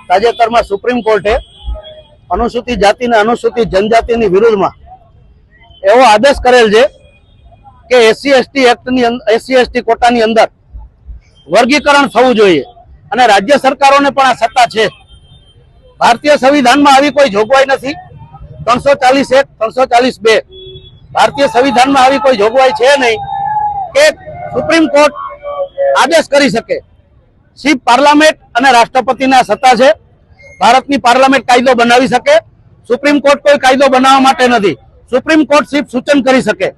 તાજેતરમાં સુપ્રીમ કોર્ટે અનુસૂચિત જાતિ અને અનુસૂચિત જનજાતિની વિરુદ્ધમાં એવો આદેશ કરેલ છે કે એસસી એસટી કોટાની અંદર વર્ગીકરણ થવું જોઈએ અને રાજ્ય સરકારોને પણ આ સત્તા છે। ભારતીય સંવિધાનમાં આવી કોઈ જોગવાઈ નથી। 340(1) 340(2) ભારતીય સંવિધાનમાં આવી કોઈ જોગવાઈ છે નહીં કે સુપ્રીમ કોર્ટ આદેશ કરી શકે। સિર્ફ પાર્લામેન્ટ અને રાષ્ટ્રપતિના સત્તા છે। ભારતની પાર્લામેન્ટ કાયદો બનાવી શકે, સુપ્રીમ કોર્ટ કોઈ કાયદો બનાવવા માટે નથી। સુપ્રીમ કોર્ટ સિર્ફ સૂચન કરી શકે।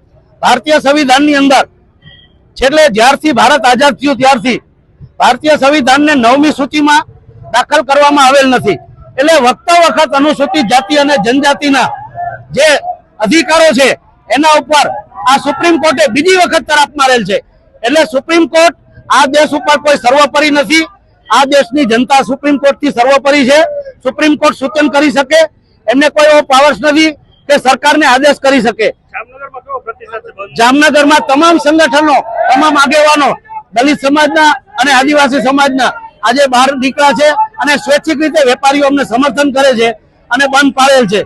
ભારતીય સંવિધાનની અંદર છેલ્લે જ્યારથી ભારત આઝાદ થયું ત્યારથી ભારતીય સંવિધાનને 9મી સૂચિમાં દાખલ કરવામાં આવેલ નથી। એટલે વખતો વખત અનુસૂચિત જાતિ અને જનજાતિના જે અધિકારો છે એના ઉપર આ સુપ્રીમ કોર્ટે બીજી વખત તરાપ મારેલ છે। એટલે સુપ્રીમ કોર્ટ આ દેશ ઉપર કોઈ સર્વોપરી નથી। આ દેશની જનતા સુપ્રીમ કોર્ટથી સર્વોપરી છે। સુપ્રીમ કોર્ટ સૂચન કરી શકે, એમને કોઈ એવો પાવર્સ નથી કે સરકારને આદેશ કરી શકે। જામનગરમાં તમામ સંગઠનો, તમામ આગેવાનો દલિત સમાજના અને આદિવાસી સમાજના આજે બહાર નીકળ્યા છે અને સ્વૈચ્છિક રીતે વેપારીઓ અમને સમર્થન કરે છે અને બંધ પાડેલ છે।